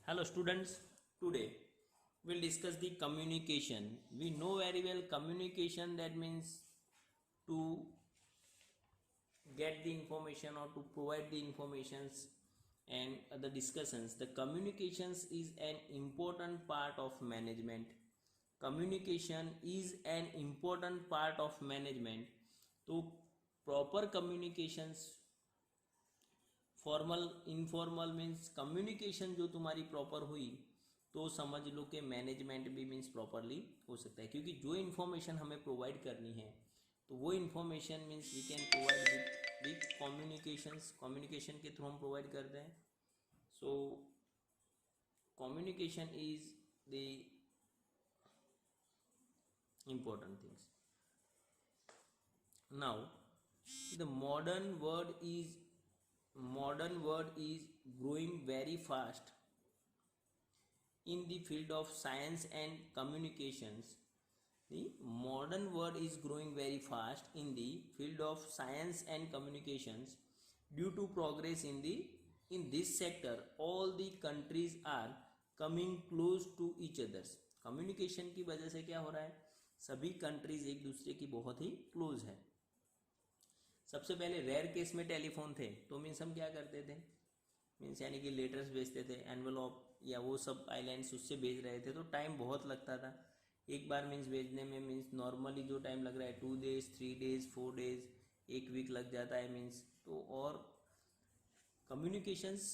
Hello students, today we'll discuss the communication. We know very well communication, that means to get the information or to provide the informations and other discussions. The communications is an important part of management. Communication is an important part of management. तो proper communications, formal informal means communication जो तुम्हारी proper हुई तो समझ लो कि management भी means properly हो सकता है, क्योंकि जो इन्फॉर्मेशन हमें प्रोवाइड करनी है तो वो information means we can provide with communications, communication के थ्रू हम प्रोवाइड करते हैं. So communication is the important things. Now the modern world is growing very fast in the field of science and communications. The modern world is growing very fast in the field of science and communications. Due to progress in this sector, all the countries are coming close to each others. communication की वजह से क्या हो रहा है, सभी countries एक दूसरे की बहुत ही क्लोज है. सबसे पहले रेयर केस में टेलीफोन थे तो मीन्स हम क्या करते थे, मीन्स यानी कि लेटर्स भेजते थे, एनवेलॉप या वो सब आइलैंड्स उससे भेज रहे थे तो टाइम बहुत लगता था. एक बार मीन्स भेजने में मीन्स नॉर्मली जो टाइम लग रहा है 2 days 3 days 4 days, एक वीक लग जाता है मीन्स. तो और कम्युनिकेशंस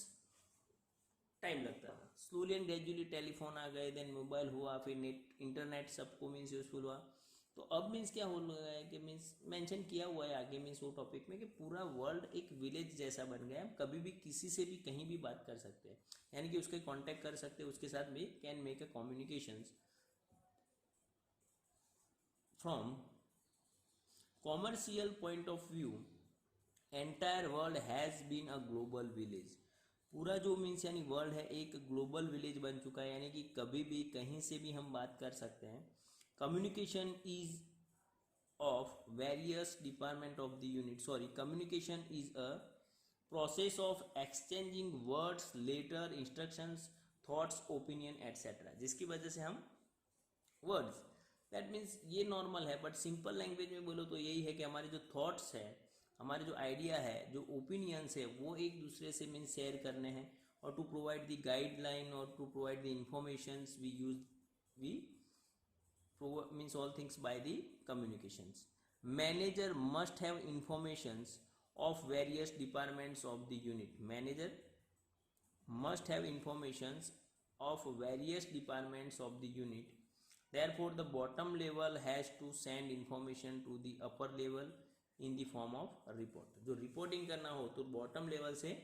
टाइम लगता था. स्लोली एंड ग्रेजुअली टेलीफोन आ गए, देन मोबाइल हुआ, फिर नेट इंटरनेट सबको मीन्स यूजफुल हुआ. तो अब मीन्स क्या हो गया है कि मीन्स मेंशन किया हुआ है आगे मीन्स वो टॉपिक में कि पूरा वर्ल्ड एक विलेज जैसा बन गया है. हम कभी भी किसी से भी कहीं भी बात कर सकते हैं, यानी कि उसके कांटेक्ट कर सकते हैं, उसके साथ भी can make a communications. From commercial point of view entire world has been a global village. पूरा जो मीन्स यानी वर्ल्ड है एक ग्लोबल विलेज बन चुका है, यानी कि कभी भी कहीं से भी हम बात कर सकते हैं. communication is of various department of the unit, communication is a process of exchanging words, letter, instructions, thoughts, opinion etc, जिसकी वजह से हम वर्ड्स, दैट मीन्स ये नॉर्मल है, बट सिंपल लैंग्वेज में बोलो तो यही है कि हमारे जो थॉट्स है, हमारे जो आइडिया है, जो ओपिनियंस है वो एक दूसरे से मीन्स शेयर करने हैं. और टू प्रोवाइड द गाइडलाइन और to provide the informations we means all things by the communications. Manager must have informations of various departments of the unit. Manager must have informations of various departments of the unit. Therefore the bottom level has to send information to the upper level in the form of report. जो reporting करना हो तो bottom level से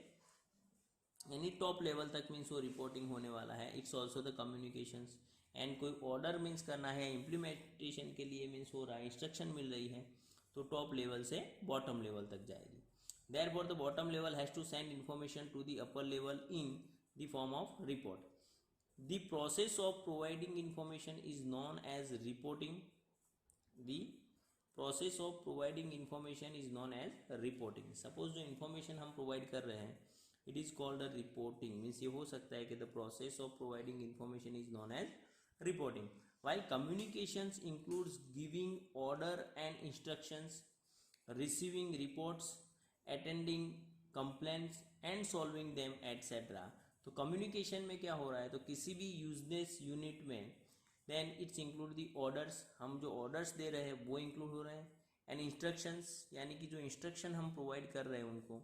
यानी top level तक means वो reporting होने वाला है. It's also the communications. And कोई ऑर्डर मीन्स करना है इम्प्लीमेंटेशन के लिए मीन्स हो रहा है, इंस्ट्रक्शन मिल रही है तो टॉप लेवल से बॉटम लेवल तक जाएगी. Therefore the bottom level has to send information to the upper level in the form of report. The process of providing information is known as reporting. The process of providing information is known as reporting. Suppose जो information हम provide कर रहे हैं it is called a reporting. Means ये हो सकता है कि the process of providing information is known as reporting, while communications includes giving order and instructions, receiving reports, attending complaints and solving them etc. तो communication में क्या हो रहा है, तो किसी भी यूजनेस यूनिट में then it's include the orders, हम जो ऑर्डर्स दे रहे हैं वो इंक्लूड हो रहे हैं, एंड इंस्ट्रक्शंस यानी कि जो इंस्ट्रक्शन हम प्रोवाइड कर रहे हैं उनको,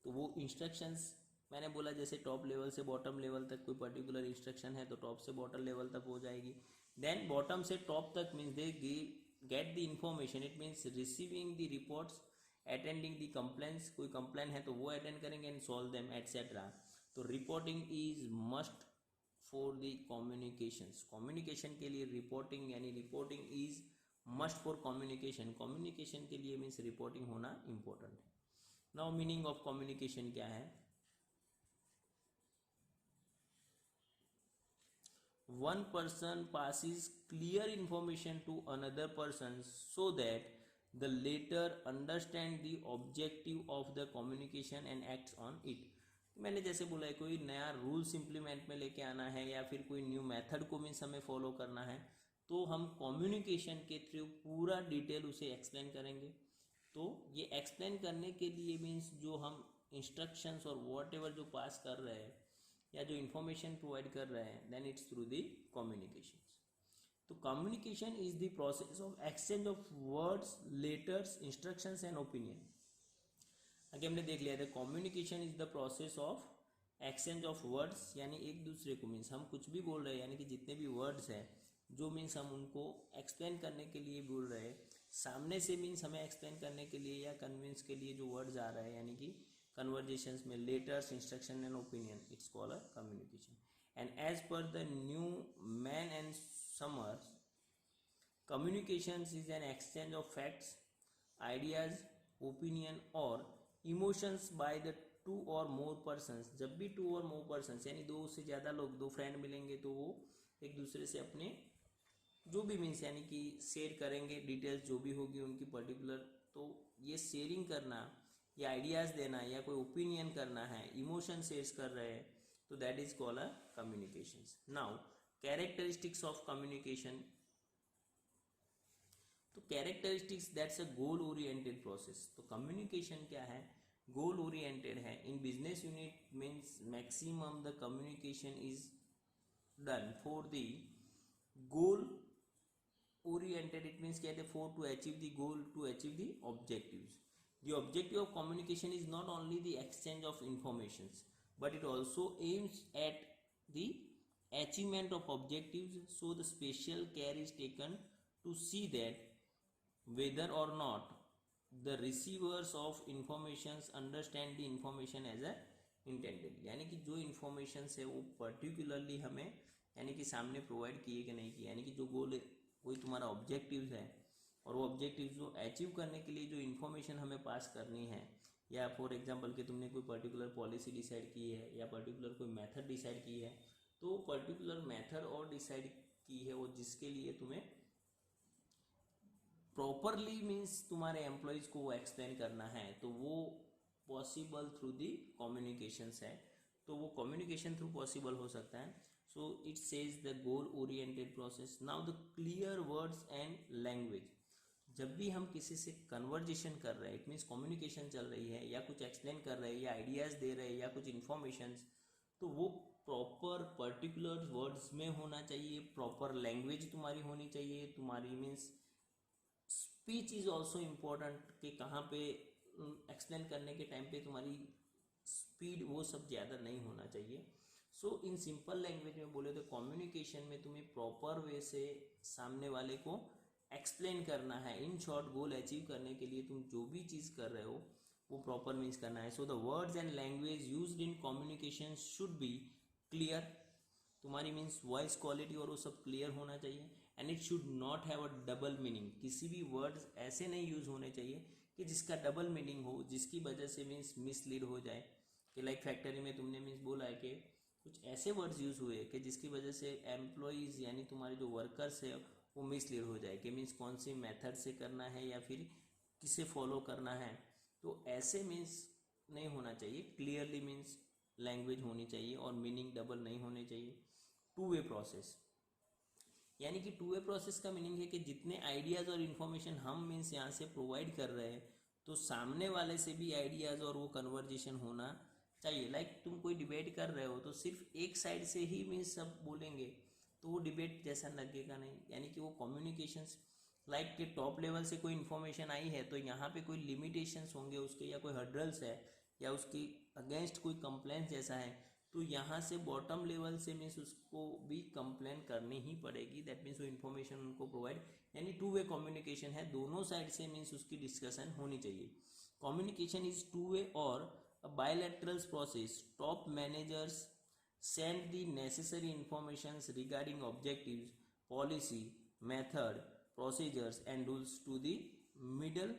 तो वो इंस्ट्रक्शंस मैंने बोला जैसे टॉप लेवल से बॉटम लेवल तक कोई पर्टिकुलर इंस्ट्रक्शन है तो टॉप से बॉटम लेवल तक हो जाएगी. देन बॉटम से टॉप तक means they get the information, it means receiving the reports, attending the complaints, कोई कंप्लेन है तो वो अटेंड करेंगे एंड सॉल्व देम एटसेट्रा. तो reporting is must for the communications. Communication के लिए रिपोर्टिंग यानी reporting is must for communication. Communication के लिए मीन्स रिपोर्टिंग होना इंपॉर्टेंट है. नाउ मीनिंग ऑफ कम्युनिकेशन क्या है. One person passes clear information to another person so that the latter understand the objective of the communication and acts on it. मैंने जैसे बोला है कोई नया रूल्स इम्प्लीमेंट में लेके आना है या फिर कोई न्यू मेथड को मीन्स हमें फॉलो करना है, तो हम कम्युनिकेशन के थ्रू पूरा डिटेल उसे एक्सप्लेन करेंगे। तो ये एक्सप्लेन करने के लिए मीन्स जो हम इंस्ट्रक्शंस और वॉट एवर जो पास कर रहे हैं या जो इन्फॉर्मेशन प्रोवाइड कर रहे हैं, then it's through the communication. तो communication is the process of exchange of words, letters, instructions and opinion. आगे हमने देख लिया था communication is the process of exchange of words, यानी एक दूसरे को मीन्स हम कुछ भी बोल रहे हैं, यानी कि जितने भी वर्ड्स हैं जो मीन्स हम उनको एक्सप्लेन करने के लिए बोल रहे हैं, सामने से मीन्स हमें एक्सप्लेन करने के लिए या कन्विंस के लिए जो वर्ड्स आ रहा है, यानी कि कन्वर्जेशंस में letters, instruction and opinion, it's called a communication. And as per the Newman and Summers, communications is an exchange of facts, ideas, opinion और emotions by the two or more persons। जब भी to और मोर persons यानी दो से ज़्यादा लोग, दो फ्रेंड मिलेंगे तो वो एक दूसरे से अपने जो भी मीन्स यानी कि शेयर करेंगे डिटेल्स जो भी होगी उनकी पर्टिकुलर, तो ये शेयरिंग करना या आइडियाज़ देना या कोई ओपिनियन करना है, इमोशन शेयर कर रहे हैं, तो that is called a communications. Now characteristics of communication. तो characteristics that's a goal oriented process. तो कम्युनिकेशन क्या है, गोल ओरिएंटेड है। In business unit means maximum the communication is done for the goal oriented, it means कहते हैं for to achieve the goal, to achieve the objectives. The objective of communication is not only the exchange of information but it also aims at the achievement of objectives, so the special care is taken to see that whether or not the receivers of informations understand the information as a intended। यानी कि जो information है वो particularly हमें यानी कि सामने provide किए कि नहीं किए, यानी कि जो गोल कोई तुम्हारा ऑब्जेक्टिव्स है और वो ऑब्जेक्टिव्स को अचीव करने के लिए जो इन्फॉर्मेशन हमें पास करनी है, या फॉर एग्जांपल कि तुमने कोई पर्टिकुलर पॉलिसी डिसाइड की है या पर्टिकुलर कोई मेथड डिसाइड की है, तो पर्टिकुलर मेथड और डिसाइड की है वो जिसके लिए तुम्हें प्रॉपरली मीन्स तुम्हारे एम्प्लॉयज़ को वो एक्सप्लेन करना है, तो वो पॉसिबल थ्रू दी कम्युनिकेशंस है। तो वो कम्युनिकेशन थ्रू पॉसिबल हो सकता है। So it says the goal oriented process. Now the clear words and language. जब भी हम किसी से कन्वर्जेशन कर रहे हैं, इट मीन्स कम्युनिकेशन चल रही है या कुछ एक्सप्लेन कर रहे हैं या आइडियाज़ दे रहे हैं या कुछ इन्फॉर्मेशंस, तो वो प्रॉपर पर्टिकुलर वर्ड्स में होना चाहिए, प्रॉपर लैंग्वेज तुम्हारी होनी चाहिए, तुम्हारी means speech is also important कि कहाँ पे एक्सप्लेन करने के टाइम पे तुम्हारी स्पीड वो सब ज़्यादा नहीं होना चाहिए। सो इन सिंपल लैंग्वेज में बोले तो कम्युनिकेशन में तुम्हें प्रॉपर वे से सामने वाले को एक्सप्लेन करना है। इन शॉर्ट गोल अचीव करने के लिए तुम जो भी चीज़ कर रहे हो वो प्रॉपर मीन्स करना है। So the words and language used in communication should be clear. तुम्हारी मीन्स वॉइस क्वालिटी और वो सब क्लियर होना चाहिए। And it should not have a double meaning. किसी भी वर्ड्स ऐसे नहीं यूज होने चाहिए कि जिसका डबल मीनिंग हो, जिसकी वजह से मीन्स मिसलीड हो जाए। कि लाइक फैक्ट्री में तुमने मीन्स बोला है कि कुछ ऐसे वर्ड्स यूज हुए कि जिसकी वजह से एम्प्लॉयज़ यानी तुम्हारे जो वर्कर्स है वो मिसलीड हो जाए कि मीन्स कौन सी मेथड से करना है या फिर किसे फॉलो करना है। तो ऐसे मीन्स नहीं होना चाहिए, क्लियरली मीन्स लैंग्वेज होनी चाहिए और मीनिंग डबल नहीं होने चाहिए। टू वे प्रोसेस, यानी कि टू वे प्रोसेस का मीनिंग है कि जितने आइडियाज़ और इन्फॉर्मेशन हम मीन्स यहाँ से प्रोवाइड कर रहे हैं तो सामने वाले से भी आइडियाज़ और वो कन्वर्जेशन होना चाहिए। लाइक तुम कोई डिबेट कर रहे हो तो सिर्फ एक साइड से ही मीन्स सब बोलेंगे तो वो डिबेट जैसा लगेगा नहीं। यानी कि वो कम्युनिकेशंस लाइक के टॉप लेवल से कोई इन्फॉर्मेशन आई है तो यहाँ पे कोई लिमिटेशंस होंगे उसके या कोई हर्डल्स है या उसकी अगेंस्ट कोई कंप्लेंट जैसा है, तो यहाँ से बॉटम लेवल से मीन्स उसको भी कंप्लेन करनी ही पड़ेगी। दैट मीन्स वो इन्फॉर्मेशन उनको प्रोवाइड, यानी टू वे कम्युनिकेशन है, दोनों साइड से मीन्स उसकी डिस्कशन होनी चाहिए। कम्युनिकेशन इज टू वे और a bilateral process. Top managers send the necessary informations regarding objectives, policy, method, procedures and rules to the middle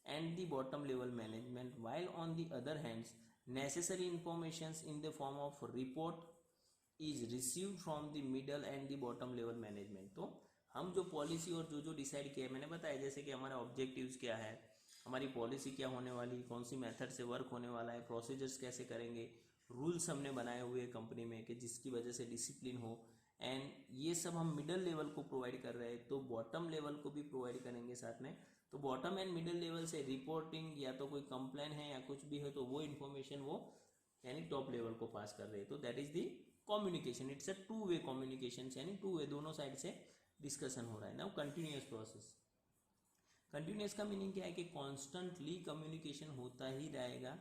and the bottom level management, while on the other hand necessary informations in the form of report is received from the middle and the bottom level management। तो हम जो policy और जो जो decide किया है मैंने बताया, जैसे कि हमारा ऑब्जेक्टिव्स क्या है, हमारी पॉलिसी क्या होने वाली, कौन सी मेथड से वर्क होने वाला है, प्रोसीजर्स कैसे करेंगे, रूल्स हमने बनाए हुए हैं कंपनी में कि जिसकी वजह से डिसिप्लिन हो, एंड ये सब हम मिडिल लेवल को प्रोवाइड कर रहे हैं, तो बॉटम लेवल को भी प्रोवाइड करेंगे साथ में। तो बॉटम एंड मिडिल लेवल से रिपोर्टिंग या तो कोई कंप्लेन है या कुछ भी है तो वो इन्फॉर्मेशन वो यानी टॉप लेवल को पास कर रहे हैं। तो that is the communication, it's a two way communication, यानी टू वे, दोनों साइड से डिस्कशन हो रहा है। नाउ कंटिन्यूअस प्रोसेस, कंटिन्यूअस का मीनिंग क्या है कि कॉन्स्टेंटली कम्युनिकेशन होता ही रहेगा,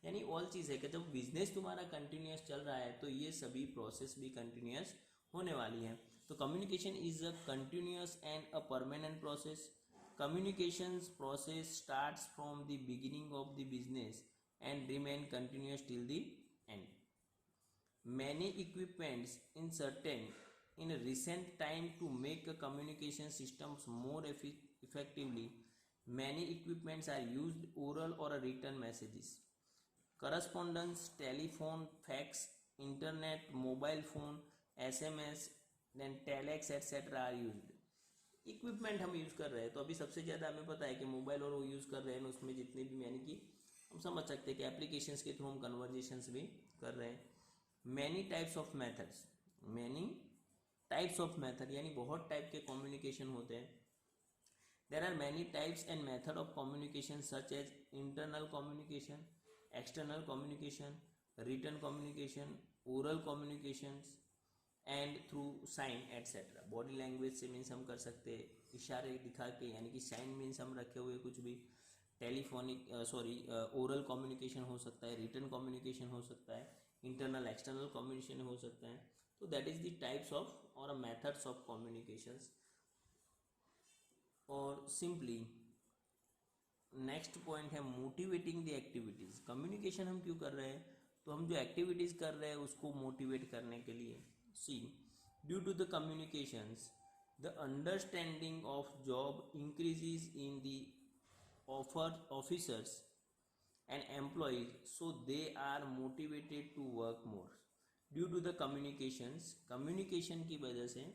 यानी ऑल चीज़ है कि जब बिजनेस तुम्हारा कंटिन्यूअस चल रहा है तो ये सभी प्रोसेस भी कंटिन्यूअस होने वाली है। तो communication is a continuous and a permanent process. Communications process starts from the beginning of the business and remain continuous till the end. Many equipments in recent time to make a communication systems more effectively. Many equipments are used oral or written messages, correspondence, telephone, fax, internet, mobile phone, SMS, then telex etc. are used. Equipment हम use कर रहे हैं तो अभी सबसे ज़्यादा हमें पता है कि मोबाइल और वो यूज़ कर रहे हैं, उसमें जितने भी यानी कि हम समझ सकते हैं कि एप्लीकेशंस के थ्रू हम कन्वर्जेशंस भी कर रहे हैं। Many types of methods, many types of method यानी बहुत टाइप के कम्युनिकेशन होते हैं। There are many types and method of communication such as internal communication, external communication, written communication, oral communications and through sign etcetera. Body language से मीन्स हम कर सकते हैं इशारे दिखा के, यानी कि साइन मीन्स हम रखे हुए कुछ भी। टेलीफोनिक ओरल कम्युनिकेशन हो सकता है, रिटन कम्युनिकेशन हो सकता है, इंटरनल एक्सटर्नल कम्युनिकेशन हो सकता है। तो that is the types of और मेथड्स ऑफ कम्युनिकेशंस। और सिंपली नेक्स्ट पॉइंट है मोटिवेटिंग द एक्टिविटीज़। कम्युनिकेशन हम क्यों कर रहे हैं, तो हम जो एक्टिविटीज़ कर रहे हैं उसको मोटिवेट करने के लिए। See, due to the communications, the understanding of job increases in the officers and employees, so they are motivated to work more. Due to the communications, communication की वजह से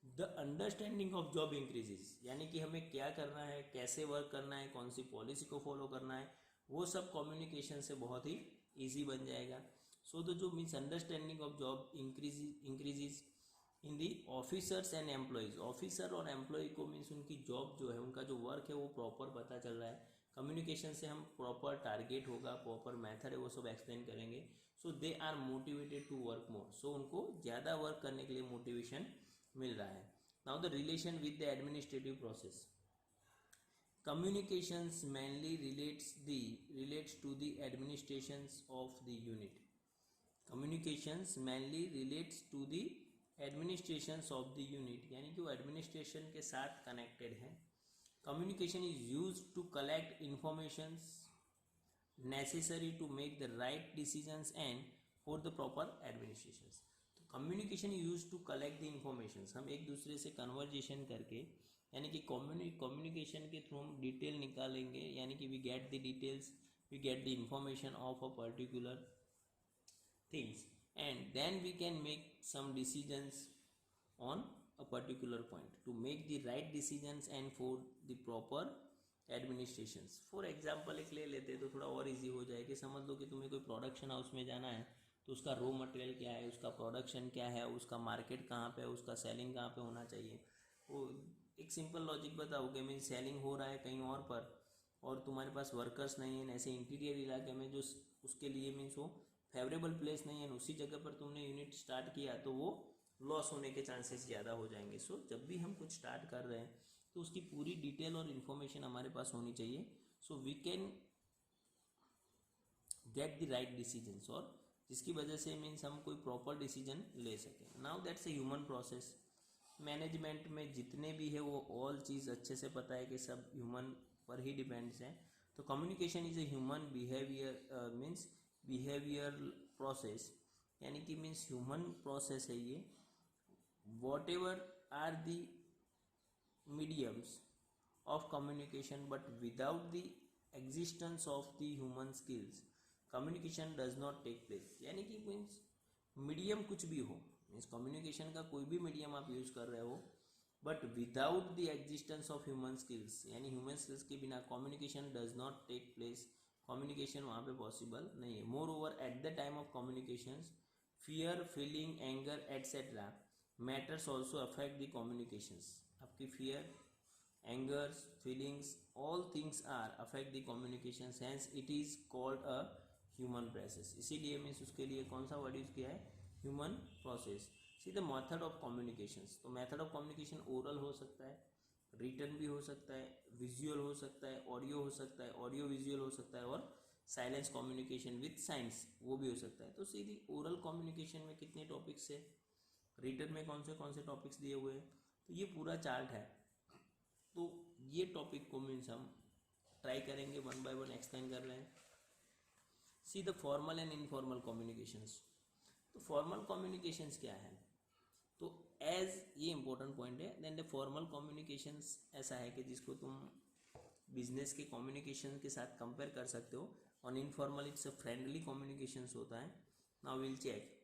the understanding of job increases, यानी कि हमें क्या करना है, कैसे वर्क करना है, कौन सी पॉलिसी को फॉलो करना है, वो सब कम्युनिकेशन से बहुत ही ईजी बन जाएगा। सो द जो means understanding of job increases in the officers and employees. Officer और एम्प्लॉय को मीन्स उनकी जॉब जो है, उनका जो वर्क है वो प्रॉपर पता चल रहा है। कम्युनिकेशन से हम प्रॉपर टारगेट होगा, प्रॉपर मेथड है, वो सब एक्सप्लेन करेंगे। So they are motivated to work more, so उनको ज़्यादा वर्क करने के लिए मोटिवेशन मिल रहा है। Now the relation with the administrative process. Communications mainly relates to the administrations of the unit. Communications mainly relates to the administrations of the unit, यानी कि वो एडमिनिस्ट्रेशन के साथ कनेक्टेड है। Communication is used to collect informations necessary to make the right decisions and for the proper administrations. तो communication use to collect the information, हम एक दूसरे से कन्वर्जेशन करके, यानी कि कम्युनिकेशन के थ्रू हम डिटेल निकालेंगे, यानी कि we get the details, we get the information of a particular things and then we can make some decisions on a particular point to make the right decisions and for the proper administrations. For example एक ले लेते हैं तो थोड़ा और easy हो जाए कि समझ लो कि तुम्हें कोई प्रोडक्शन हाउस में जाना है तो उसका रॉ मटेरियल क्या है, उसका प्रोडक्शन क्या है, उसका मार्केट कहाँ पे है, उसका सेलिंग कहाँ पे होना चाहिए। वो एक सिंपल लॉजिक बताओगे, मीन सेलिंग हो रहा है कहीं और पर और तुम्हारे पास वर्कर्स नहीं है, ऐसे इंटीरियर इलाके में जो उसके लिए मीन्स वो फेवरेबल प्लेस नहीं है, उसी जगह पर तुमने यूनिट स्टार्ट किया तो वो लॉस होने के चांसेस ज़्यादा हो जाएंगे। सो जब भी हम कुछ स्टार्ट कर रहे हैं तो उसकी पूरी डिटेल और इन्फॉर्मेशन हमारे पास होनी चाहिए, so we can get the right decisions, और जिसकी वजह से मीन्स हम कोई प्रॉपर डिसीजन ले सकें। Now that's a human process. Management में जितने भी है वो ऑल चीज़ अच्छे से पता है कि सब ह्यूमन पर ही डिपेंड्स हैं। तो communication is a human behaviour means behaviour process, यानी कि मीन्स ह्यूमन प्रोसेस है ये। Whatever are the mediums of communication, but without the existence of the human skills communication does not take place। यानी कि means medium कुछ भी हो, means communication का कोई भी मीडियम आप यूज़ कर रहे हो, but without the existence of human skills, यानी ह्यूमन स्किल्स के बिना communication does not take place, communication वहाँ पे पॉसिबल नहीं है। Moreover at the time of communication fear, feeling, anger etcetera matters also affect the communications. आपकी fear, angers, feelings, all things are affect the communication, hence it is called a human process. इसीलिए means उसके लिए कौन सा word use किया है, human process. See the method of communications, तो method of communication oral हो सकता है, रिटन भी हो सकता है, विजुअल हो सकता है, ऑडियो हो सकता है, ऑडियो विजुअल हो सकता है, और साइलेंस कम्युनिकेशन विथ साइंस वो भी हो सकता है। तो सीधी ओरल कम्युनिकेशन में कितने टॉपिक्स है, रिटन में कौन से टॉपिक्स दिए हुए हैं, तो ये पूरा चार्ट है। तो ये टॉपिक को मीन्स हम ट्राई करेंगे, वन बाय वन एक्सप्लेन कर रहे हैं। सी the formal and informal communications. तो फॉर्मल कम्युनिकेशंस क्या है, तो एज ये इंपॉर्टेंट पॉइंट है। देन द फॉर्मल कम्युनिकेशंस ऐसा है कि जिसको तुम बिजनेस के कम्युनिकेशन के साथ कंपेयर कर सकते हो, और informal it's a friendly communications होता है। Now will check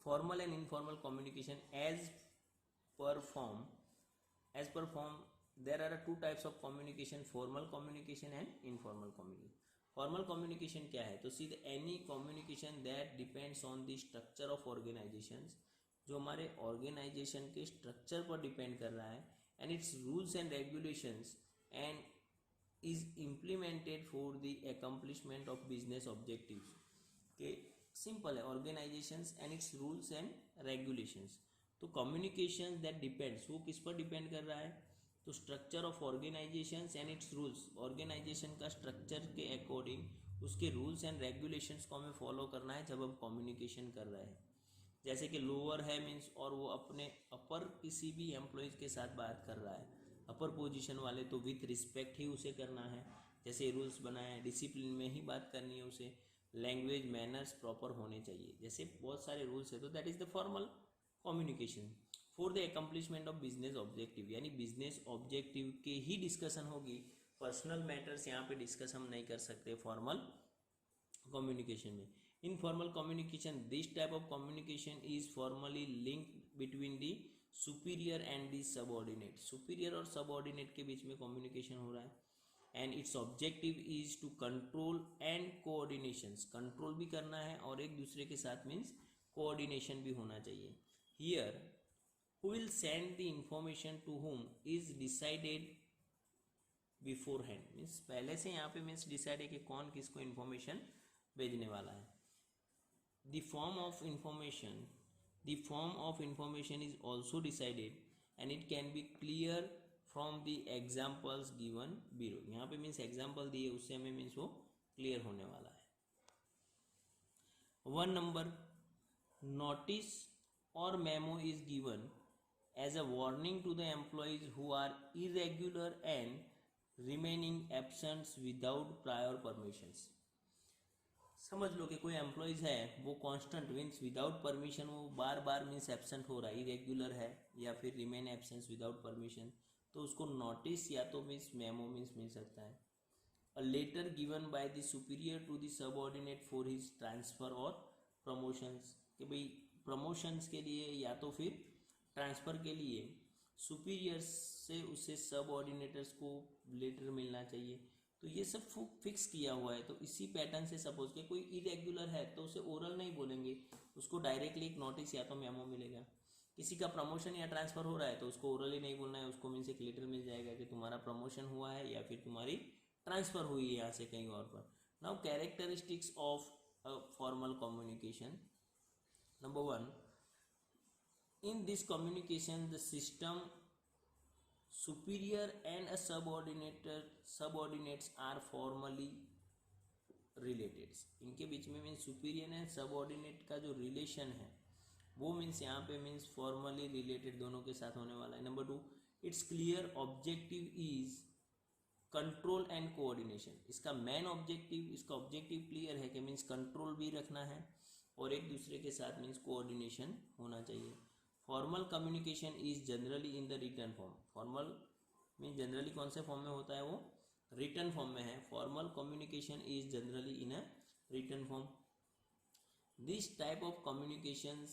formal and informal communication as per form. As per form, there are two types of communication: formal communication and informal communication. Formal communication क्या है, तो see the any communication that depends on the structure of organizations, जो हमारे organization के structure पर depend कर रहा है, and its rules and regulations, and is implemented for the accomplishment of business objectives। के सिंपल है, organizations and its rules and regulations। तो कम्युनिकेशन दैट डिपेंड्स, वो किस पर डिपेंड कर रहा है, तो structure of organization and its rules. Organization का स्ट्रक्चर के अकॉर्डिंग उसके रूल्स एंड रेगुलेशंस को हमें फॉलो करना है जब हम कम्युनिकेशन कर रहे हैं। जैसे कि लोअर है मीन्स, और वो अपने अपर किसी भी एम्प्लॉयज़ के साथ बात कर रहा है, अपर पोजीशन वाले, तो विथ रिस्पेक्ट ही उसे करना है। जैसे रूल्स बनाए हैं, डिसिप्लिन में ही बात करनी है उसे, लैंग्वेज मैनर्स प्रॉपर होने चाहिए, जैसे बहुत सारे रूल्स है। तो that is the formal communication for the accomplishment of business objective, यानी बिजनेस ऑब्जेक्टिव के ही डिस्कशन होगी, पर्सनल मैटर्स यहाँ पे डिस्कस हम नहीं कर सकते फॉर्मल कम्युनिकेशन में। Informal communication, this type of communication is formally link between the superior and the subordinate. Superior और सबऑर्डिनेट के बीच में कम्युनिकेशन हो रहा है, and its objective is to control and coordinations, control भी करना है और एक दूसरे के साथ मीन्स कोऑर्डिनेशन भी होना चाहिए। Here, who will send the information to whom is decided beforehand, means पहले से यहाँ पे मीन्स डिसाइड है कि कौन किसको इन्फॉर्मेशन भेजने वाला है। The form of information is also decided, and it can be clear from the examples given below। यहाँ पे मीन्स एग्जाम्पल दिए, उससे हमें मीन्स वो क्लियर होने वाला है। 1 number, notice or memo is given as a warning to the employees who are irregular and remaining absent without prior permissions। समझ लो कि कोई एम्प्लॉयज़ है वो कांस्टेंट मीन्स विदाउट परमिशन वो बार बार मीन्स एब्सेंट हो रहा है, इरेगुलर है या फिर रिमेन एब्सेंस विदाउट परमिशन, तो उसको नोटिस या तो मीन्स मेमो मीन्स मिल सकता है। A letter given by the superior to the subordinate for his transfer और प्रमोशंस, कि भाई प्रमोशंस के लिए या तो फिर ट्रांसफ़र के लिए सुपीरियर्स से उसे सबऑर्डिनेटर्स को लेटर मिलना चाहिए। तो ये सब फिक्स किया हुआ है। तो इसी पैटर्न से सपोज के कोई इरेगुलर है तो उसे ओरल नहीं बोलेंगे, उसको डायरेक्टली एक नोटिस या तो मेमो मिलेगा। किसी का प्रमोशन या ट्रांसफ़र हो रहा है तो उसको ओरली नहीं बोलना है, उसको मीन्स एक लेटर मिल जाएगा कि तुम्हारा प्रमोशन हुआ है या फिर तुम्हारी ट्रांसफ़र हुई है यहाँ से कहीं और पर। Now characteristics of formal communication. Number 1, in this communication the system superior and a subordinates are formally related। इनके बीच में मीन्स सुपीरियर एंड सबऑर्डिनेट का जो रिलेशन है वो मीन्स यहाँ पे मीन्स फॉर्मली रिलेटेड दोनों के साथ होने वाला है। Number 2, it's clear objective is control and coordination. इसका मेन ऑब्जेक्टिव, इसका ऑब्जेक्टिव क्लियर है कि मीन्स कंट्रोल भी रखना है और एक दूसरे के साथ मीन्स कोऑर्डिनेशन होना चाहिए। Formal communication is generally in the written form. Formal means generally कौन से फॉर्म में होता है, वो रिटन फॉर्म में है। Formal communication is generally in a written form. This type of communication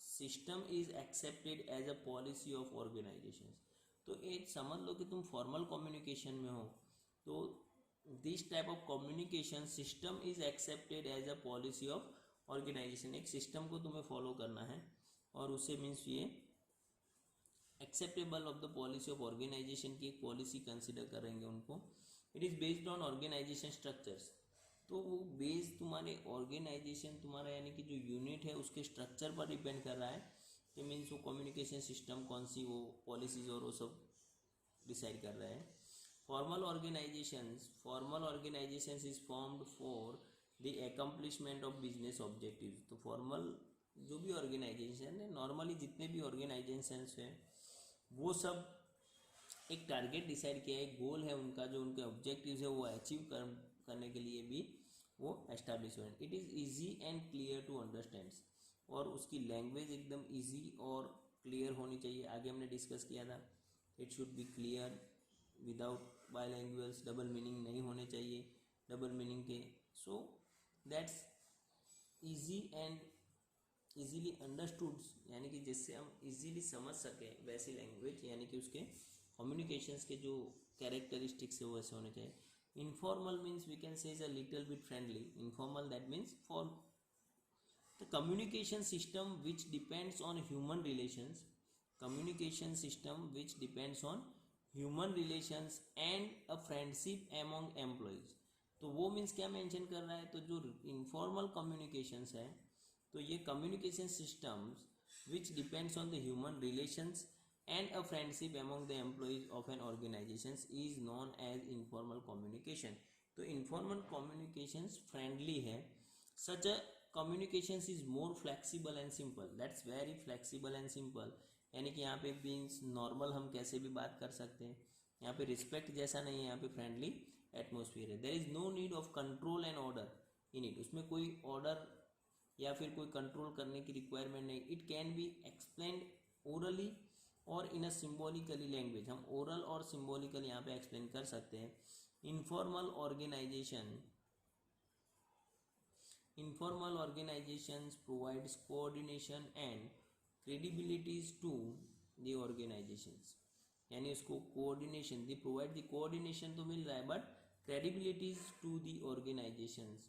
system is accepted as a policy of organization. तो एक समझ लो कि तुम फॉर्मल कम्युनिकेशन में हो तो this type of communication system is accepted as a policy of organization. एक system को तुम्हें फॉलो करना है और उससे मीन्स ये acceptable of the policy of organization की एक पॉलिसी कंसिडर करेंगे उनको। It is based on organization structures. तो वो बेस तुम्हारे ऑर्गेनाइजेशन तुम्हारा यानी कि जो यूनिट है उसके स्ट्रक्चर पर डिपेंड कर रहा है कि मीन्स वो कम्युनिकेशन सिस्टम कौन सी वो पॉलिसीज और वो सब डिसाइड कर रहे हैं। Formal organisations is formed for the accomplishment of business objectives. तो फॉर्मल जो भी ऑर्गेनाइजेशन है, नॉर्मली जितने भी ऑर्गेनाइजेशंस हैं वो सब एक टारगेट डिसाइड किया है, एक गोल है उनका, जो उनके ऑब्जेक्टिव्स है वो अचीव करने के लिए भी वो एस्टैब्लिश हुए। It is easy and clear to understand, और उसकी लैंग्वेज एकदम ईजी और क्लियर होनी चाहिए। आगे हमने डिस्कस किया था, it should be clear without by language, double meaning नहीं होने चाहिए डबल मीनिंग के। So that's easy and easily understood, यानी कि जिससे हम इजीली समझ सकें वैसी लैंग्वेज, यानी कि उसके कम्युनिकेशंस के जो कैरेक्टरिस्टिक्स है वो ऐसे होने चाहिए। Informal means we can say is a little bit friendly. Informal that means for the communication system which depends on human relations, communication system which depends on human relations and a friendship among employees. तो वो means क्या mention कर रहा है, तो जो informal communications है तो ये communication systems which depends on the human relations and a friendship among the employees of an organization is known as informal communication। तो informal communications friendly है। such a communications is more flexible and simple, that's very flexible and simple, यानी कि यहाँ पे means normal हम कैसे भी बात कर सकते हैं, यहाँ पे रिस्पेक्ट जैसा नहीं है, यहाँ पे फ्रेंडली एटमोसफियर है। There is no need of control and order in it, उसमें कोई ऑर्डर या फिर कोई कंट्रोल करने की रिक्वायरमेंट नहीं। It can be explained orally और इन अ सिम्बॉलिकली लैंग्वेज, हम ओरल और सिम्बॉलिकल यहाँ पे एक्सप्लेन कर सकते हैं। Informal organisations provides coordination and credibilities to the organisations, यानी उसको कोऑर्डिनेशन, दी प्रोवाइड द कोऑर्डिनेशन तो मिल रहा है but credibilities to the organisations.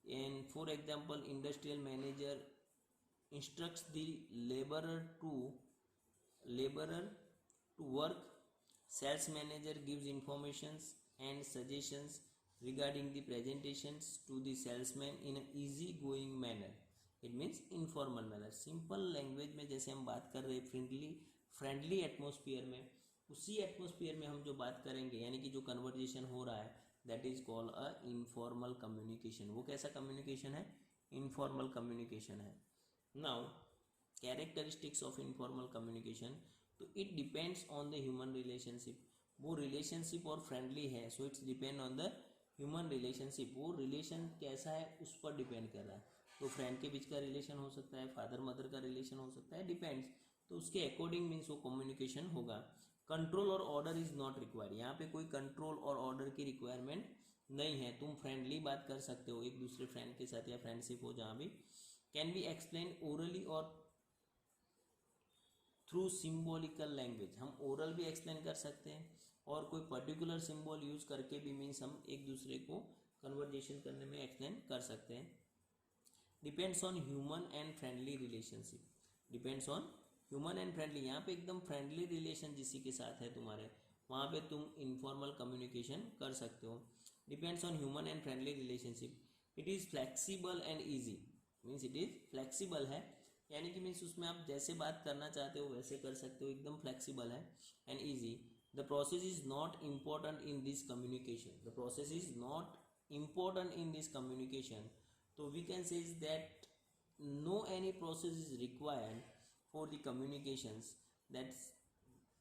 And for example industrial manager instructs the laborer to work, sales manager gives informations and suggestions regarding the presentations to the salesman in an easy going manner। it means informal manner, simple language में जैसे हम बात कर रहे हैं friendly atmosphere में, उसी atmosphere में हम जो बात करेंगे यानी कि जो कन्वर्जेशन हो रहा है that is called a informal communication. वो कैसा कम्युनिकेशन है, इनफॉर्मल कम्युनिकेशन है। Now characteristics of informal communication, तो it depends on the human relationship, वो रिलेशनशिप और फ्रेंडली है, so it's depend on the human relationship, वो रिलेशन कैसा है उस पर डिपेंड कर रहा है। तो फ्रेंड के बीच का रिलेशन हो सकता है, फादर मदर का रिलेशन हो सकता है, डिपेंड्स, तो उसके अकॉर्डिंग मीन्स वो कम्युनिकेशन होगा। कंट्रोल और ऑर्डर इज नॉट रिक्वायर्ड, यहाँ पे कोई कंट्रोल और ऑर्डर की रिक्वायरमेंट नहीं है, तुम फ्रेंडली बात कर सकते हो एक दूसरे फ्रेंड के साथ या फ्रेंडशिप हो जहाँ भी। कैन बी एक्सप्लेन ओरली और थ्रू सिम्बॉलिकल लैंग्वेज, हम ओरल भी एक्सप्लेन कर सकते हैं और कोई पर्टिकुलर सिंबल यूज करके भी मीन्स हम एक दूसरे को कन्वर्जेशन करने में एक्सप्लेन कर सकते हैं। Depends on human and friendly relationship, depends on human and friendly, यहाँ पे एकदम फ्रेंडली रिलेशन जिसी के साथ है तुम्हारे, वहाँ पे तुम इनफॉर्मल कम्युनिकेशन कर सकते हो। Depends on human and friendly relationship, it is flexible and easy, means it is flexible है, यानी कि मीन्स उसमें आप जैसे बात करना चाहते हो वैसे कर सकते हो, एकदम फ्लेक्सिबल है and easy. The process is not important in this communication, the process is not important in this communication, तो we can say is that no any process is required for the communications, that's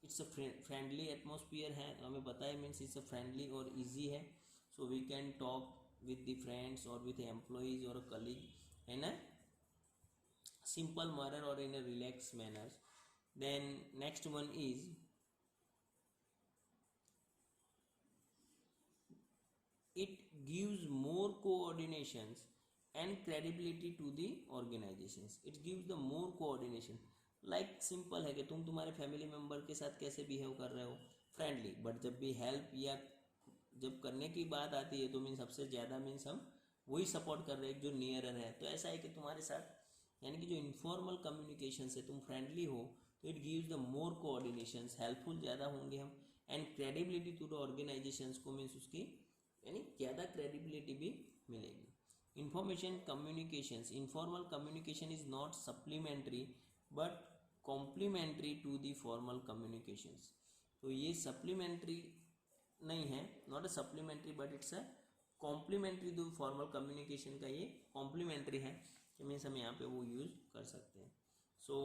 it's a friendly atmosphere है, हमें पता है means it's a friendly और easy है, so we can talk with the friends और with employees और colleague in a simple manner or in a relaxed manner। then next one is it gives more coordinations and credibility to the organizations, it gives the more coordination, like simple है कि तुम तुम्हारे family member के साथ कैसे behave कर रहे हो, फ्रेंडली, बट जब भी हेल्प या जब करने की बात आती है तो मीन्स सबसे ज़्यादा मीन्स हम वही सपोर्ट कर रहे हैं जो नियरर है। तो ऐसा है कि तुम्हारे साथ यानी कि जो इनफॉर्मल कम्युनिकेशन से तुम फ्रेंडली हो तो it gives the more coordination, helpful ज़्यादा होंगे हम, and credibility to the organizations को मीन्स उसकी यानी ज़्यादा क्रेडिबिलिटी भी मिलेगी। Information communications, informal communication is not supplementary but complementary to the formal communications. तो ये सप्लीमेंट्री नहीं है, not a supplementary but it's a complementary to formal communication का ये कॉम्प्लीमेंट्री है कि मीन्स हम यहाँ पे वो यूज़ कर सकते हैं। So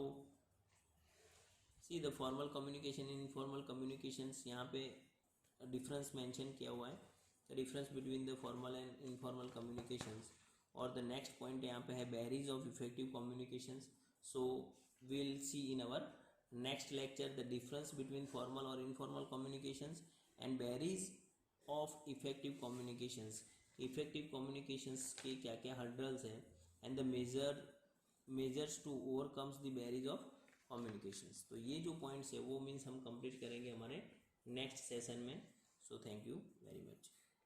see the formal communication informal communications, यहाँ पे डिफरेंस मेंशन किया हुआ है, the difference between the formal and informal communications. और द नेक्स्ट पॉइंट यहाँ पे है barriers of effective communications. So we'll see in our next lecture the difference between formal or informal communications and barriers of effective communications, effective communications के क्या क्या hurdles हैं and the measures to overcomes the barriers of communications। तो ये जो points है वो means हम complete करेंगे हमारे next session में। so thank you very much।